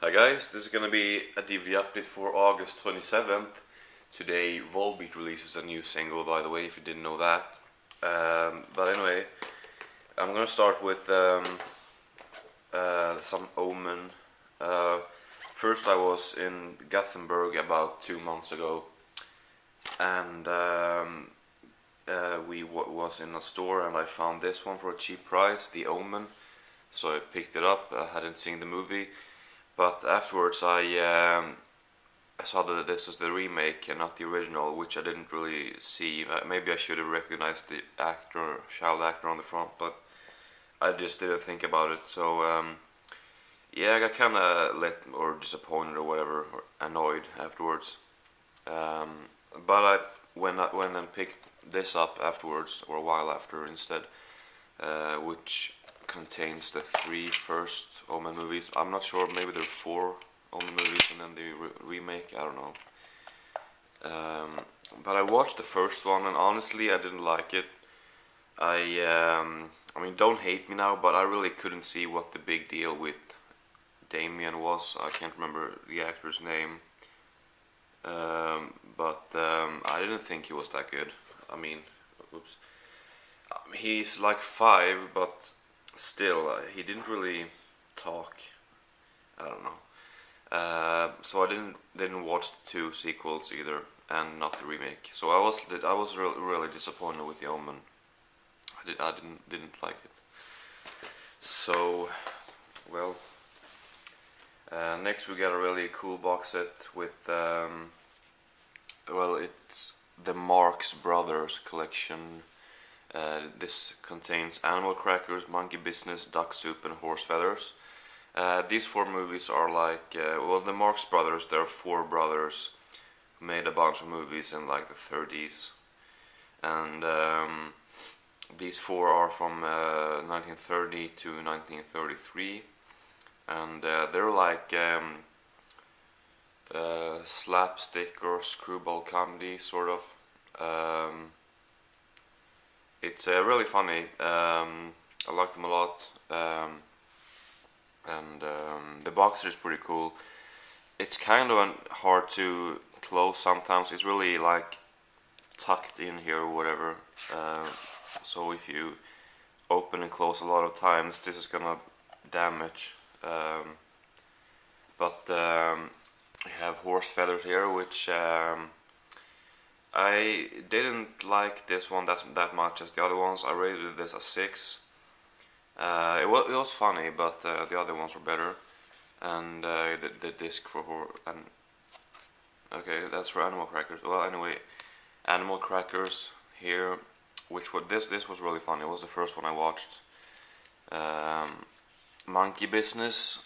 Hi guys, this is gonna be a DVD update for August 27th. Today Volbeat releases a new single, by the way, if you didn't know that. But anyway, I'm gonna start with some Omen. First I was in Gothenburg about 2 months ago, and we was in a store and I found this one for a cheap price, The Omen. So I picked it up. I hadn't seen the movie, but afterwards I saw that this was the remake and not the original, which I didn't really see. Maybe I should have recognized the actor, child actor on the front, but I just didn't think about it. So yeah, I got kind of disappointed or whatever, or annoyed afterwards. But I went and picked this up afterwards, or a while after instead, which contains the 3 first Omen movies. I'm not sure, maybe there are 4 Omen movies and then the remake, I don't know. But I watched the first one and honestly I didn't like it. I mean, don't hate me now, but I really couldn't see what the big deal with Damien was. I can't remember the actor's name. But I didn't think he was that good. I mean, oops. He's like 5, but still, he didn't really talk. I don't know. So I didn't watch the 2 sequels either, and not the remake. So I was really disappointed with The Omen. I didn't like it. So, well, next we got a really cool box set with well, it's the Marx Brothers collection. This contains Animal Crackers, Monkey Business, Duck Soup, and Horse Feathers. These 4 movies are like, well, the Marx Brothers, there are 4 brothers who made a bunch of movies in like the 30s. And these 4 are from 1930 to 1933. And they're like slapstick or screwball comedy, sort of. It's really funny. I like them a lot, and the box is pretty cool. It's kind of hard to close sometimes. It's really like tucked in here or whatever. So if you open and close a lot of times, this is gonna damage. But we have Horse Feathers here, which I didn't like this one that much as the other ones. I rated this a 6. It was funny, but the other ones were better. And the disc for okay, that's for Animal Crackers. Well, anyway, Animal Crackers here, which was this was really funny. It was the first one I watched. Monkey Business,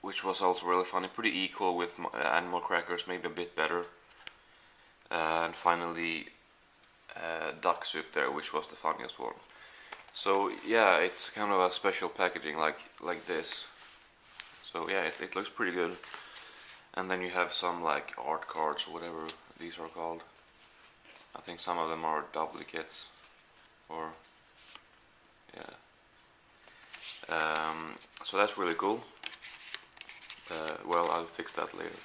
which was also really funny, pretty equal with Animal Crackers, maybe a bit better. And finally, Duck Soup there, which was the funniest one. So yeah, it's kind of a special packaging like this. So yeah, it looks pretty good. And then you have some like art cards or whatever these are called. I think some of them are duplicates, or yeah. So that's really cool. Well, I'll fix that later.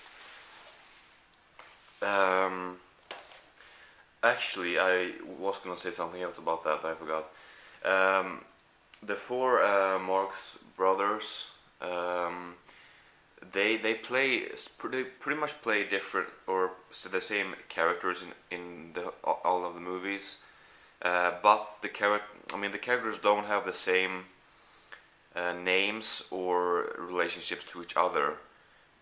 Actually, I was gonna say something else about that, but I forgot. The 4 Marx Brothers, they pretty much play different or the same characters in all of the movies, but the characters don't have the same names or relationships to each other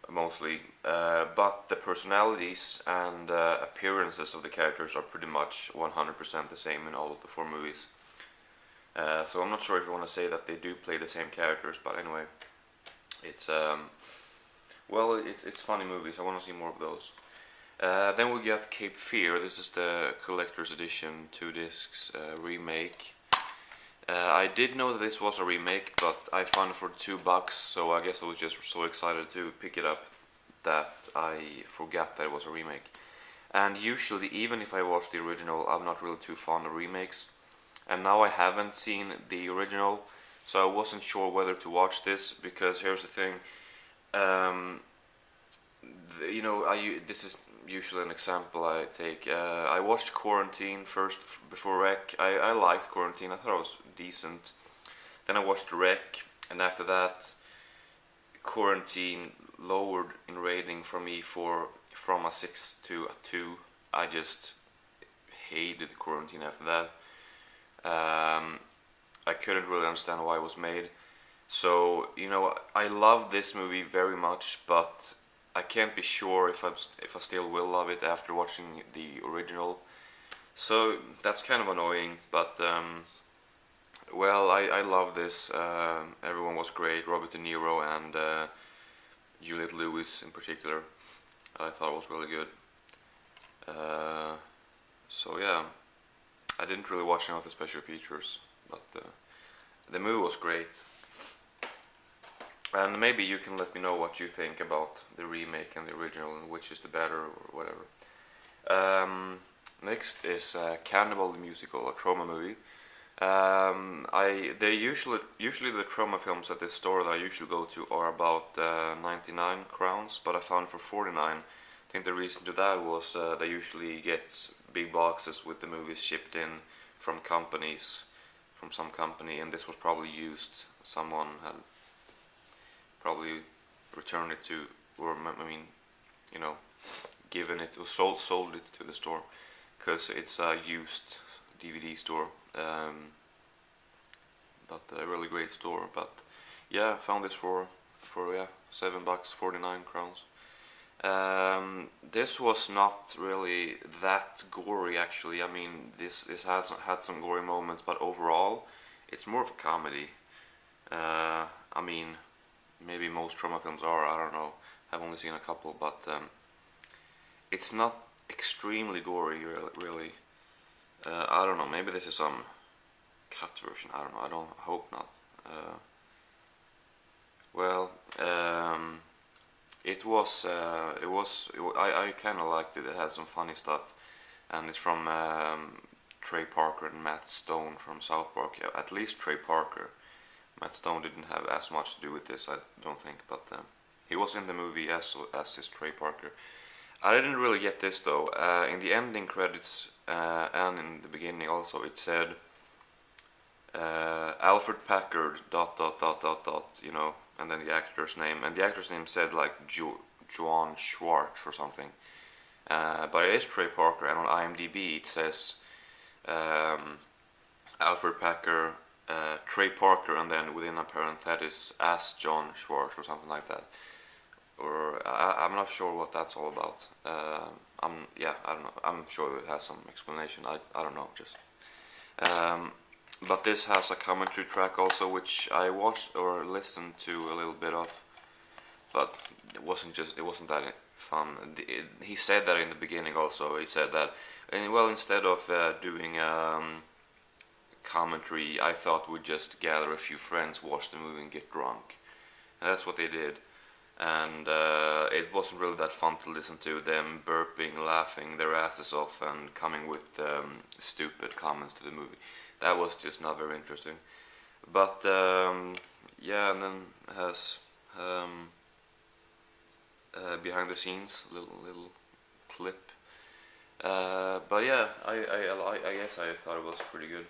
mostly, but the personalities and appearances of the characters are pretty much 100% the same in all of the 4 movies. So I'm not sure if you want to say that they do play the same characters, but anyway, it's well, it's funny movies. I want to see more of those. Then we got Cape Fear. This is the collector's edition 2 discs remake. I did know that this was a remake, but I found it for $2, so I guess I was just so excited to pick it up that I forgot that it was a remake. And usually, even if I watch the original, I'm not really too fond of remakes. And now I haven't seen the original, so I wasn't sure whether to watch this, because here's the thing. Um, this is usually an example I take. I watched Quarantine first before Rec. I liked Quarantine. I thought it was decent. Then I watched Rec, and after that, Quarantine lowered in rating for me from a 6 to a 2. I just hated Quarantine after that. I couldn't really understand why it was made. So I love this movie very much, but I can't be sure if I still will love it after watching the original. So that's kind of annoying, but well, I love this. Everyone was great. Robert De Niro and Juliette Lewis in particular, I thought was really good. So yeah, I didn't really watch any of the special features, but the movie was great. And maybe you can let me know what you think about the remake and the original, and which is the better or whatever. Next is Cannibal the Musical, a Chroma movie. They usually the Chroma films at this store that I usually go to are about 99 crowns, but I found for 49. I think the reason to that was they usually get big boxes with the movies shipped in from companies, from some company, and this was probably used. Someone had probably returned it to, or I mean, you know, given it or sold it to the store, because it's a used DVD store. But a really great store. But yeah, I found this for yeah, $7, 49 crowns. This was not really that gory actually. I mean, this has had some gory moments, but overall, it's more of a comedy. I mean, maybe most trauma films are. I don't know. I've only seen a couple, but it's not extremely gory, really. I don't know. Maybe this is some cut version. I don't know. I hope not. Well, I kind of liked it. It had some funny stuff, and it's from Trey Parker and Matt Stone from South Park. Yeah, at least Trey Parker. Matt Stone didn't have as much to do with this, I don't think, but he was in the movie as is Trey Parker. I didn't really get this though. In the ending credits and in the beginning also, it said Alfred Packard ... and then the actor's name, and the actor's name said like Joan Schwartz or something. But it is Trey Parker, and on IMDb it says Alfred Packer, Trey Parker, and then within a parenthesis as John Schwartz or something like that. Or I'm not sure what that's all about. I don't know. I'm sure it has some explanation. I don't know, just. But this has a commentary track also, which I watched or listened to a little bit of, but it wasn't that fun. He said that in the beginning also. He said that, and well, instead of doing commentary, I thought we'd just gather a few friends, watch the movie, and get drunk. And that's what they did. And it wasn't really that fun to listen to them burping, laughing their asses off, and coming with stupid comments to the movie. That was just not very interesting. But yeah, and then it has behind the scenes little clip. But yeah, I guess I thought it was pretty good.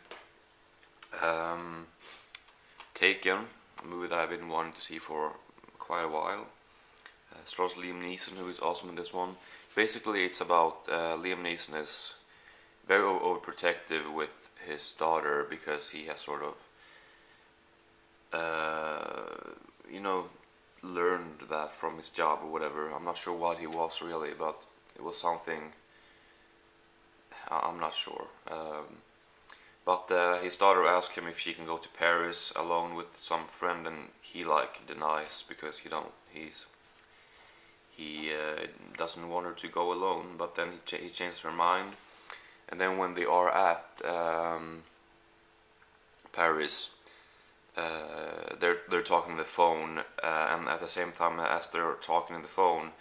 Taken, a movie that I've been wanting to see for quite a while. Stars Liam Neeson, who is awesome in this one. Basically, it's about Liam Neeson is very overprotective with his daughter because he has sort of, learned that from his job or whatever. I'm not sure what he was really, but it was something. I'm not sure. But his daughter asked him if she can go to Paris alone with some friend, and he denies because he doesn't want her to go alone. But then he changed her mind, and then when they are at Paris, they're talking on the phone, and at the same time as they're talking on the phone,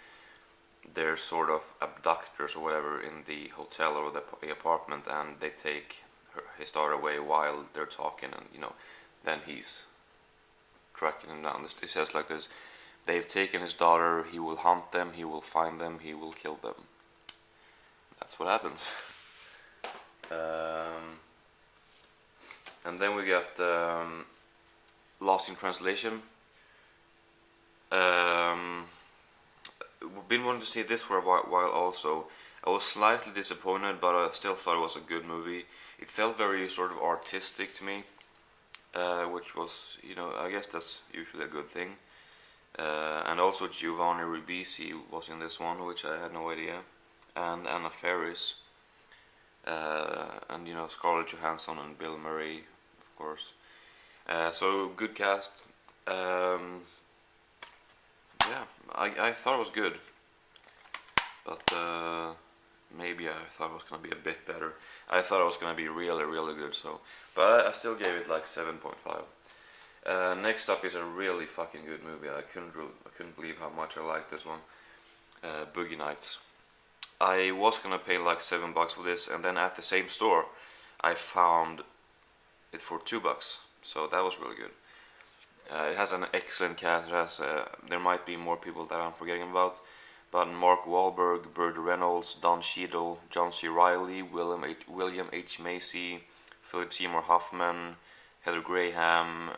there's sort of abductors or whatever in the hotel or the apartment, and they take his daughter away while they're talking, and then he's tracking him down. It says like this: they've taken his daughter. He will hunt them. He will find them. He will kill them. That's what happens. And then we got Lost in Translation. Been wanting to see this for a while also. I was slightly disappointed, but I still thought it was a good movie. It felt very sort of artistic to me, which was, I guess that's usually a good thing. And also Giovanni Ribisi was in this one, which I had no idea, and Anna Faris, and Scarlett Johansson and Bill Murray, of course. So good cast. Yeah, I thought it was good, but maybe I thought it was gonna be a bit better. I thought it was gonna be really, really good. So, but I still gave it like 7.5. Next up is a really fucking good movie. I couldn't believe how much I liked this one. Boogie Nights. I was gonna pay like $7 for this, and then at the same store, I found it for $2. So that was really good. It has an excellent cast. It has, there might be more people that I'm forgetting about, but Mark Wahlberg, Burt Reynolds, Don Cheadle, John C. Reilly, William H. Macy, Philip Seymour Hoffman, Heather Graham,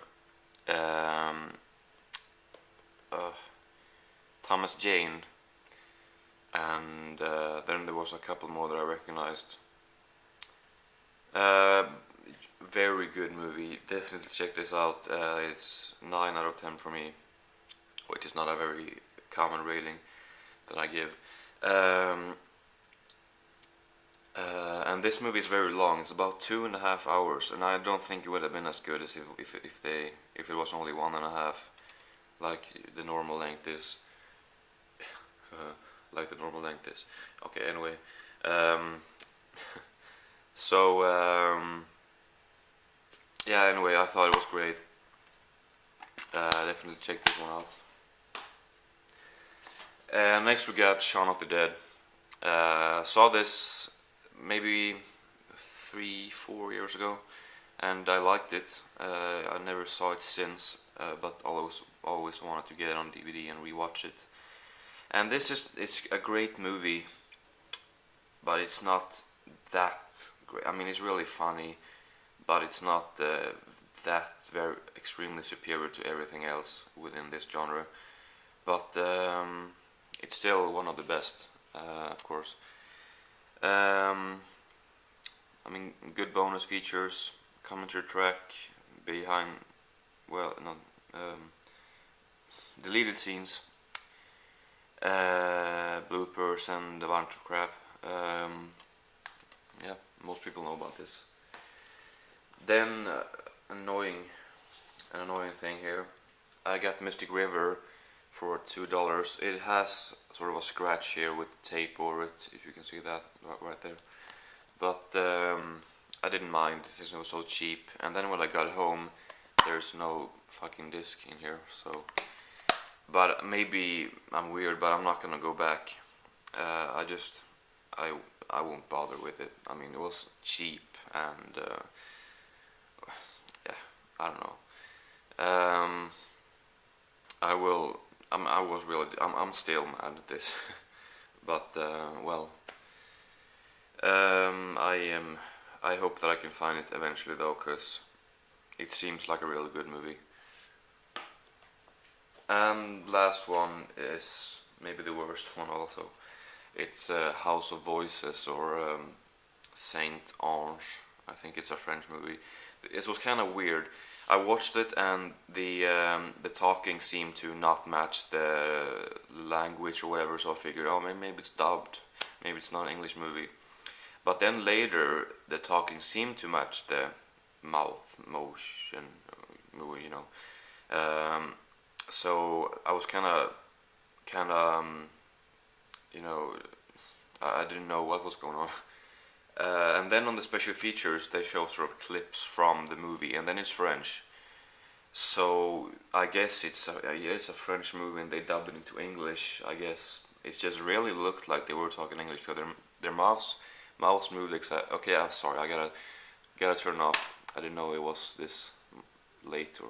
Thomas Jane, and then there was a couple more that I recognized. Very good movie. Definitely check this out. It's 9 out of 10 for me, which is not a very common rating that I give. And this movie is very long. It's about 2.5 hours, and I don't think it would have been as good as if it was only 1.5, like the normal length is. Okay. Anyway, so. Yeah, anyway, I thought it was great. Definitely check this one out. Next we got Shaun of the Dead. Saw this maybe 3-4 years ago, and I liked it. I never saw it since, but always wanted to get it on DVD and rewatch it. And it's a great movie, but it's not that great. I mean, it's really funny, but it's not that very extremely superior to everything else within this genre. But it's still one of the best, of course. I mean, good bonus features, commentary track behind, deleted scenes, bloopers, and a bunch of crap. Yeah, most people know about this. Then an annoying thing here. I got Mystic River for $2. It has sort of a scratch here with tape over it, if you can see that right there. But I didn't mind since it was so cheap. And then when I got home, there's no fucking disc in here. So, but maybe I'm weird, but I'm not gonna go back. I won't bother with it. I mean, it was cheap, and yeah, I don't know. I'm still mad at this, but I hope that I can find it eventually though, cause it seems like a really good movie. And last one is maybe the worst one also. It's House of Voices, or Saint Ange. I think it's a French movie. It was kind of weird. I watched it, and the talking seemed to not match the language or whatever. So I figured, oh, maybe it's dubbed. Maybe it's not an English movie. But then later, the talking seemed to match the mouth motion, you know. So I was kind of, you know, I didn't know what was going on. And then on the special features, they show sort of clips from the movie, and then it's French. So I guess it's a French movie, and they dubbed it into English. I guess it just really looked like they were talking English, because their mouths moved okay, I'm sorry, I gotta turn off. I didn't know it was this late or